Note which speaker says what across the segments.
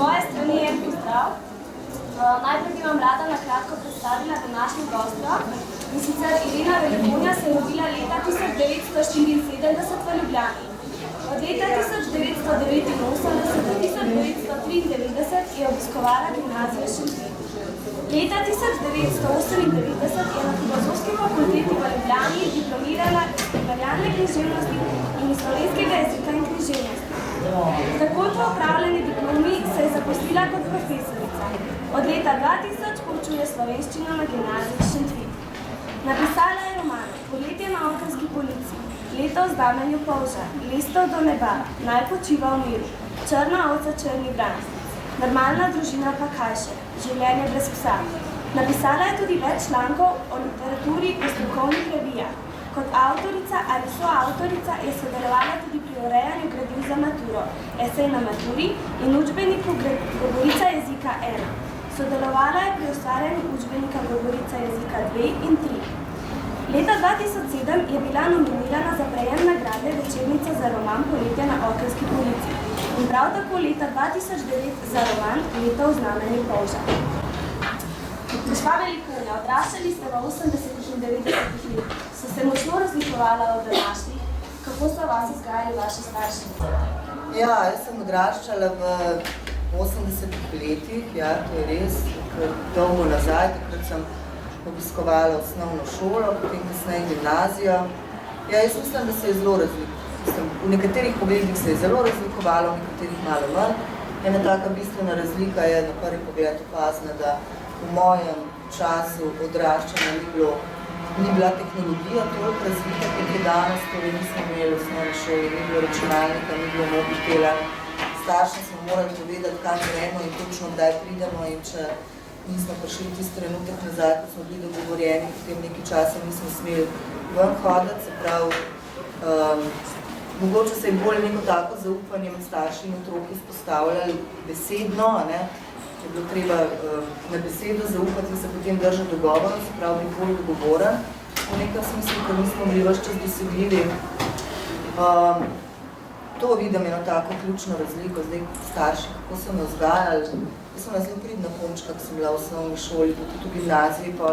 Speaker 1: moje strani je pozdrav. Najprej bi vam rada na kratko predstavila današnjo gostjo. In sicer Irena Velikonja se je rodila leta 1974 v Ljubljani. Od leta 1989 do 1993 je obiskovala gimnazijo Šentvid. Leta 1998 je na Filozofski fakulteti v Ljubljani diplomirala iz primerjalne književnosti in iz slovenskega jezika in književnosti. Takoj po opravljeni diplomi se je zaposlila kot profesorica. Od leta 2000 poučuje slovenščino na gimnaziji Šentvid. Napisala je romane Poletje na Okenski polici, Leto v znamenju polža, Listov do neba, Naj počiva v miru, Črna ovca, črni vranc, Normalna družina pa Kajše, Življenje brez psa. Napisala je tudi več člankov o literaturi v strokovnih revijah. Kot avtorica ali soavtorica je sodelovala tudi pri urejanju gradiv za maturo, esej na maturi in učbeniku Govorica jezika 1. Sodelovala je pri ustvarjanju učbenika Govorica jezika 2 in 3. Leta 2007 je bila nominirana za prejem nagrade Večernica za roman Poletje na Okenski polici in prav tako leta 2009 za roman Leto v znamenju polža. Gospa Velikonja, odraščali ste v 80-ih in 90-ih letih. So se močno razlikovala od današnjih? Kako so vas vzgajali vaši starši?
Speaker 2: Ja, jaz sem odraščala v 80-ih letih, ja, to je res, dolgo nazaj, takrat sem obiskovala osnovno šolo, potem kasneje gimnazijo. Ja, jaz mislim, da se je zelo v nekaterih pogledih se je zelo razlikovalo, v nekaterih malo manj. Ena taka bistvena razlika je na prvi pogled opazna, da v mojem času odraščanja ni bila tehnologija toliko razvita, kot je danes, torej nismo imeli v osnovni šoli, ni bilo računalnika, ni bilo mobitela. Staršem smo morali povedati, kam gremo in točno kdaj pridemo, in če nismo prišli tisti trenutek nazaj, ko smo bili dogovorjeni, potem nekaj časa nismo smeli ven hoditi, se pravi, mogoče se je bolj neko tako zaupanje med starši in otroki izpostavljali besedno, ne? Je bilo treba na besedo zaupati in se potem držati dogovorov, se pravi, biti bolj dogovoren. V nekem smislu, ker nismo bili ves čas dosegljivi. To vidim eno tako ključno razliko, zdaj starši, kako so me vzgajali. Jaz sem zelo pridna punčka, ko sem bila v osnovni šoli, tudi v gimnaziji, pa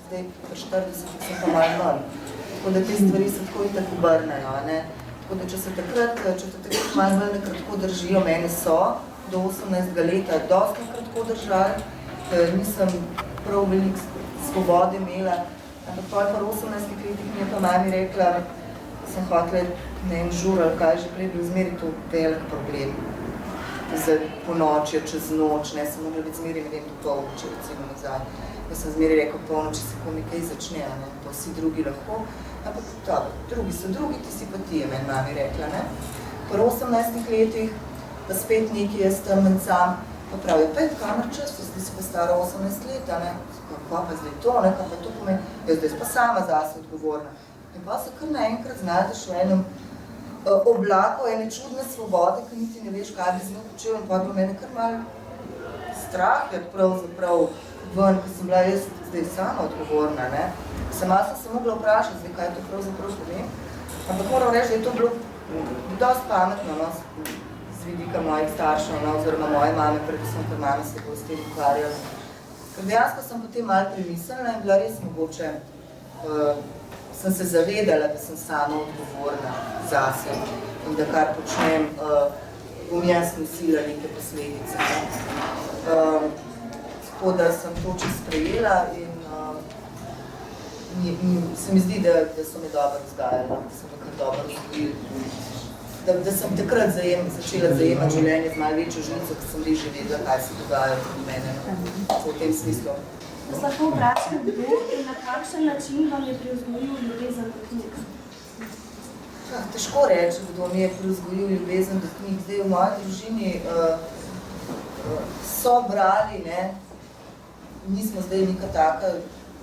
Speaker 2: zdaj pa 40 sem pa malo manj. Tako da te stvari se tako in tako obrnejo, ne. Tako da če te takrat malo bolj nekratko držijo, mene so, do 18. leta dosti nekratko držali, nisem prav veliko svobode imela, ampak pa v 18 letih mi je pa mami rekla, sem hotela, ne vem, žur ali kaj, že prej bil zmeri to velik problem. Za ponočje, čez noč, ne, sem mogla biti zmeri, ne vem, do polnoči, recimo nazaj. Jaz sem zmeri rekel, polnoči se ko nekaj začne, ne, to vsi drugi lahko. Ampak dobro, drugi so drugi, ti si pa ti, je meni mami rekla, ne. Po 18 letih pa spet nekaj jaz tam in sam, pa pravi, pa je kamar čas, zdaj si pa stara 18 leta, ne. Kako pa zdaj to, ne, kako pa to pomeni? Jaz zdaj pa sama zase odgovorna. In pa se kar naenkrat znajdeš v enem oblaku, ene čudne svobode, ki niti ne veš, kaj bi z njo počel, in pa mene kar malo strah je pravzaprav ven, ko sem bila jaz zdaj sama odgovorna, ne. Sama sem se mogla vprašati, zdaj, kaj to pravzaprav povem, ampak moram reči, da je to bilo dosti pametno, no, z vidika mojih staršev, no, oziroma moje mame, predvsem, ker mame se bo s tem ukvarjala. Ker dejansko sem potem malo premislila in bila res mogoče, sem se zavedala, da sem sama odgovorna zase in da kar počnem, bom jaz nosila neke posledice. Tako da sem to čisto sprejela in se mi zdi, da so me dobro vzgajali, da so me kar dobro vzgojili. Da sem takrat začela zajemati življenje z malo večjo žlico, ko sem že vedela, kaj se dogaja v mene v tem smislu.
Speaker 1: Vas lahko vprašam, kdo in na kakšen način vam je privzgojil ljubezen do knjig?
Speaker 2: Težko reči, kdo mi je privzgojil ljubezen do knjig. Zdaj v moji družini so brali, ne, nismo zdaj neka taka,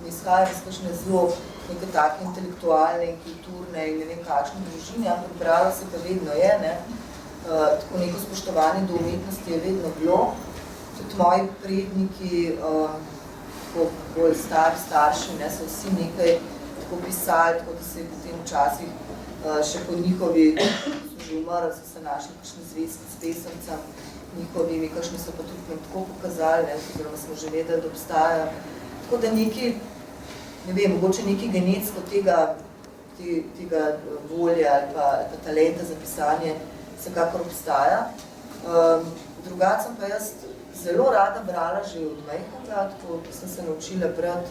Speaker 2: mi izhajamo iz kakšne zelo neke take intelektualne in kulturne in ne vem kakšne družine, ampak bralo se pa vedno je, ne. Tako neko spoštovanje do umetnosti je vedno bilo. Tudi moji predniki, bolj starši, ne, so vsi nekaj tako pisali, tako da se je potem včasih še po njihovi, so že umrli, so se našli kakšne zvezke s pesemcem njihovimi, kakšni so pa tudi nam tako pokazali, oziroma smo že vedeli, da obstaja. Tako da neki, ne vem, mogoče neki genetsko tega volje ali pa talenta za pisanje vsekakor obstaja. Drugače sem pa jaz zelo rada brala že od majhnega, tako sem se naučila brati,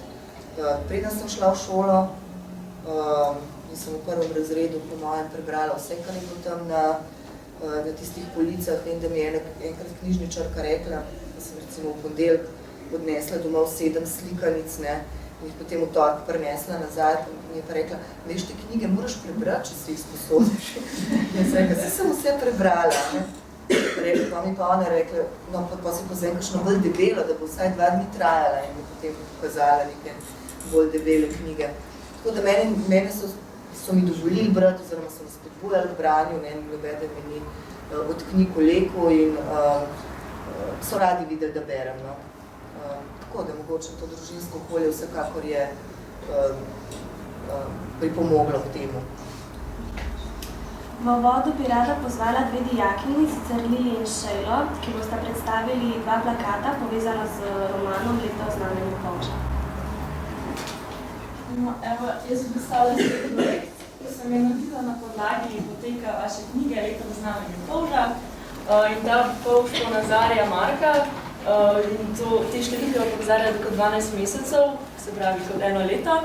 Speaker 2: preden sem šla v šolo, in sem v prvem razredu po mojem prebrala vse, kar je bilo tam na tistih policah. Vem, da mi je enkrat knjižničarka rekla, da sem recimo v ponedeljek odnesla domov 7 slikanic, ne, in jih potem v torek prinesla nazaj, in je pa rekla, veš, te knjige moraš prebrati, če si jih sposodiš. In sem rekla, sem vse prebrala, ne. Pa mi pa ona rekla, no, pa si pozvem kakšno bolj debelo, da bo vsaj 2 dni trajala, in mi potem pokazala neke bolj debele knjige. Tako da mene so mi dovolili brati, oziroma so me spodbujali k branju, ne, nobeden me ni od knjig vlekel in so radi videli, da berem, no. Tako da mogoče to družinsko okolje vsekakor je pripomoglo k temu.
Speaker 1: V uvodu bi rada pozvala 2 dijakinji, sicer Lili in Šejlo, ki bosta predstavili 2 plakata, povezana z romanom Leta v znamenju polža.
Speaker 3: No, evo, jaz bi predstavila svoj projekt, ki sem je naredila na podlagi poteka vaše knjige Leta v znamenju polža. In ta polž ponazarja Marka, in te številke ponazarja kot 12 mesecev, se pravi kot 1 leto.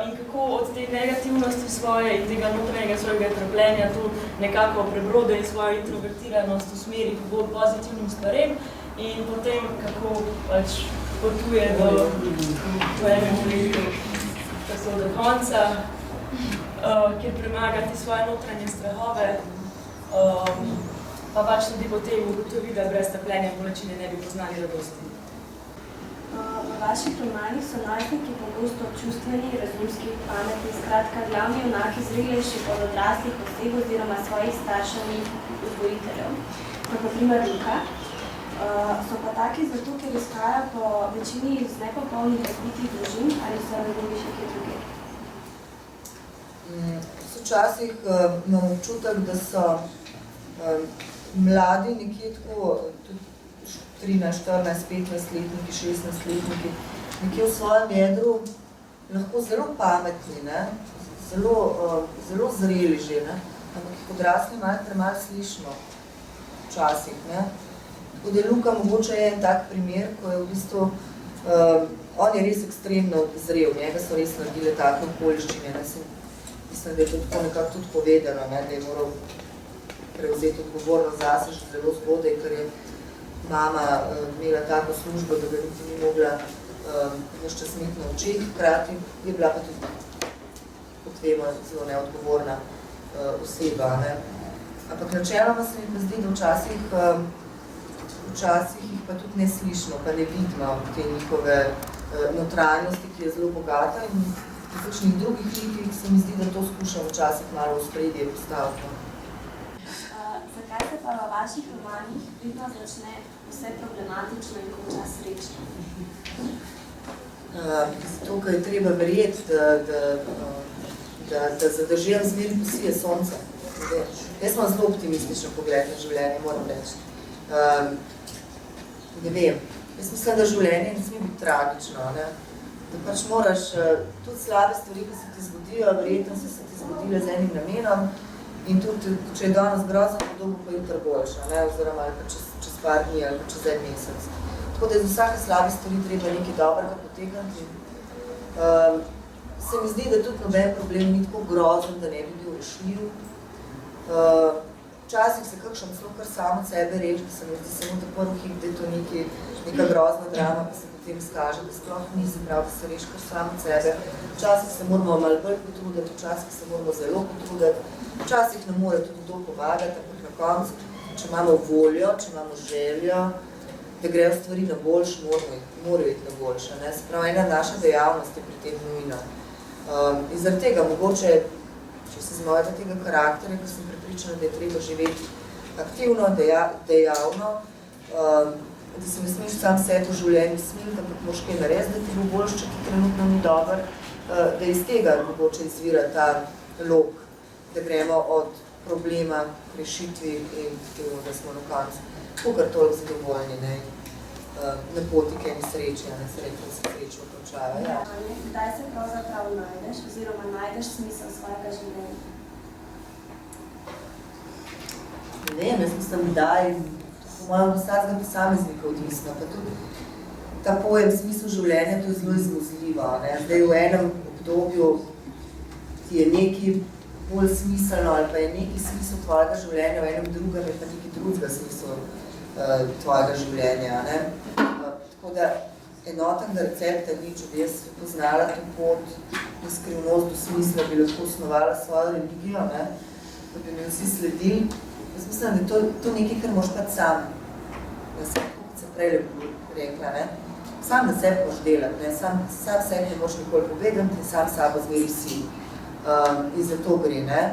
Speaker 3: In kako od te negativnosti svoje in tega notranjega svojega trpljenja to nekako prebrode in svojo introvertiranost usmeri k bolj pozitivnim stvarem in potem kako pač potuje v enem letu do konca, kjer premaga te svoje notranje strahove, pa pač tudi potem ugotovi, da brez trpljenja in bolečine ne bi poznali radosti.
Speaker 1: V vaših romanih so najstniki pogosto čustveni, razumski, pametni, skratka glavni junaki zrelejši od odraslih oseb oziroma svojih staršev in vzgojiteljev. Kot na primer Luka. So pa taki zato, ker izhaja po večini iz nepopolnih razbitih družin ali so razumeli še kje druge?
Speaker 2: Včasih imam občutek, da so mladi nekje tako, 13, 14, 15-letniki, 16-letniki, nekje v svojem jedru lahko zelo pametni, ne? Zelo zreli že, ne? Ampak jih odrasli malo premalo slišimo včasih. Ne? Tako da Luka mogoče je en tak primer, ko je v bistvu, on je res ekstremno zrel, njega so res naredile take okoliščine. Mislim, da je to tako nekako tudi povedano, ne? Da je moral prevzeti odgovornost zase že zelo zgodaj, ker je mama imela tako službo, da ga niti ni mogla ves čas imeti na očeh, hkrati je bila pa tudi, kot vemo, zelo neodgovorna oseba. Ne? Ampak načeloma se mi pa zdi, da včasih jih pa tudi ne slišimo, pa ne vidimo te njihove notranjosti, ki je zelo bogata, in v kakšnih drugih likih se mi zdi, da to skušam včasih malo v spredje postaviti.
Speaker 1: Zakaj se pa v vaših romanih vedno začne vse problematično in konča srečno?
Speaker 2: Zato, ker je treba verjeti, da zadržijem zmer posije sonca. Jaz imam zelo optimističen pogled na življenje, moram reči. Ne vem, jaz mislim, da življenje ne sme biti tragično, ne? Da pač moraš tudi slabe stvari, ki se ti zgodijo, verjetno so se ti zgodile z enim namenom, in tudi, če je danes grozno, podobno pa jutro boljša, ne? Oziroma ali pa čez par dni ali pa čez en mesec. Tako da je z vsake slabe stvari treba nekaj dobrega potegniti. Se mi zdi, da tudi noben problem ni tako grozen, da ne bi bil rešljiv. Včasih se kakšen celo kar samo sebe reči, da se mi zdi samo ta prvi hip, da je to neka grozna drama, pa se potem skaže, da sploh ni, se pravi, da se reši kar samo sebe. Včasih se moramo malo bolj potruditi, včasih se moramo zelo potruditi, včasih nam mora tudi kdo pomagati, ampak na koncu, če imamo voljo, če imamo željo, da grejo stvari na boljš, morajo iti na boljše. Se pravi, ena naša dejavnost je pri tem nujna. In zaradi tega mogoče, če se z mojega tega karakterja, ker sem prepričana, da je treba živeti aktivno, dejavno, da se ne smeš sam sebi v življenju smiliti, ampak moraš kaj narediti, da ti bo boljš, če ti trenutno ni dober, da iz tega mogoče izvira ta lok, da gremo od problema, rešitvi in temu, da smo na koncu kakor toliko zadovoljni, ne, na poti k eni sreči, a ne srečo končajo. Ja.
Speaker 1: Kdaj se pravzaprav najdeš oziroma najdeš smisel svojega življenja?
Speaker 2: Ne vem, jaz mislim, kdaj, po mojem vsakega posameznika odvisno, pa tudi ta pojem smisel življenja, to je zelo izmuzljivo. Ne. Zdaj v enem obdobju ti je nekaj bolj smiselno ali pa je nekaj smisel tvojega življenja, v enem drugem je pa nekaj drugega smisel tvojega življenja. Ne? Tako da enotnega recepta ni, če bi jaz poznala to pot in skrivnost do smisla, bi lahko osnovala svojo religijo, ne? Da bi mi vsi sledili. Jaz mislim, da je to nekaj, kar moraš pač sam, da se, kot se prej lepo rekla, ne? Sam na sebi moraš delati, ne? Sam sebi ne moraš nikoli povedati in sam sabo zveri si. In zato gre, ne?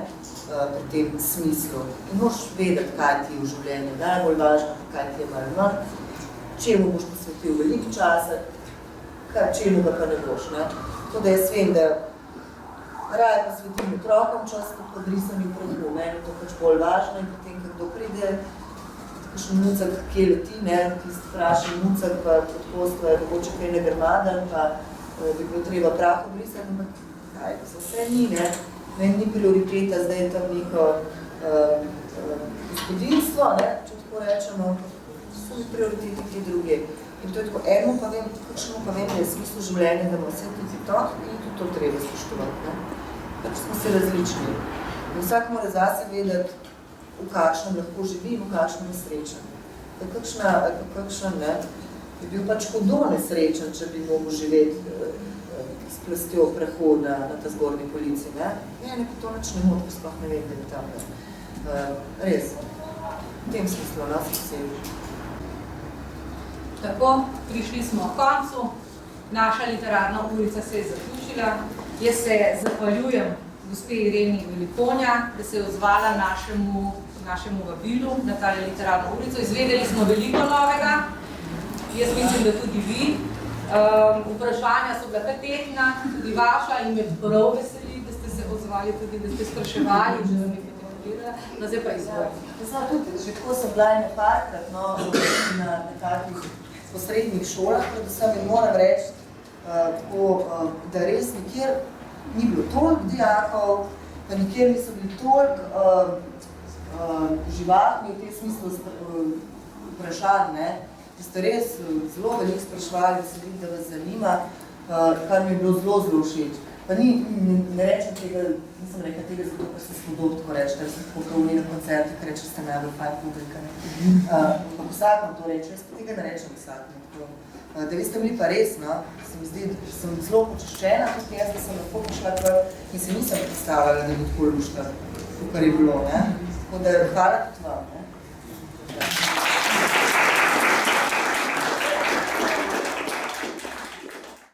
Speaker 2: Pri tem smislu. In moraš vedeti, kaj ti je v življenju najbolj važno, kaj ti je malo manj, čemu boš posvetil veliko časa, čemu ga pa ne boš. Ne? Tako da jaz vem, da raje posvetim otrokom čas, kot risanju prahu. Meni je to pač bolj važno in potem, kdo pride, kakšen mucak, kje leti, ne? Tisti vprašen mucak, pa pod kostva je mogoče kaj nagrmaden, pa bi bilo treba prah obrisati, ampak kaj, za vse ni, ne? Meni ni prioriteta, zdaj je tam neko gospodinstvo, ne, če tako rečemo, so mi prioriteti ti druge. In to je tako, eno pa vem, kakšnemu pa vem, da je smislu življenja, da ima vse tudi to in tudi to treba spoštovati. Ne. Pač smo se različni. In vsak mora zase vedeti, v kakšnem lahko živi in v kakšnem je srečen. Kakšen, ne, bi bil pač hudo nesrečen, če bi mogel živeti s plastjo prahu na ta zgornji polici, ne? Ne, pa to nič ne moti, sploh ne vem, da je tam. Res, v tem smislu, nas vsi.
Speaker 4: Tako, prišli smo k koncu, naša literarna ulica se je zaključila. Jaz se zahvaljujem gospe Ireni Velikonja, da se je odzvala našemu vabilu na tale literarno ulico. Izvedeli smo veliko novega, jaz mislim, da tudi vi. Vprašanja so bila kar tehtna, tudi vaša, in me prav veseli, da ste se odzvali, tudi da ste spraševali, da vam nekaj povedala. No, zdaj pa izvolite.
Speaker 2: Tudi, že tako sem bila ene parkrat, no, na takih posrednjih šolah, predvsem in moram reči, da res nikjer ni bilo toliko dijakov, pa nikjer niso bili toliko živahni v tem smislu vprašanj, ne. Da ste res zelo veliko spraševali, da se vidi, da vas zanima, kar mi je bilo zelo všeč. Pa ne rečem tega, nisem rekla tega zato, ker se spodobno tako reči, da sem tako prav na koncertu, ker reče, ste najbolj fajn publika. Ampak vsakmo to reče, jaz pa tega ne rečem vsakmo. Da vi ste bili pa res, no, se mi zdi, da sem zelo počaščena, tudi jaz, da sem lahko prišla kar in se nisem predstavljala, da bi tako lušta, kar je bilo, ne. Tako da hvala tudi vam, ne.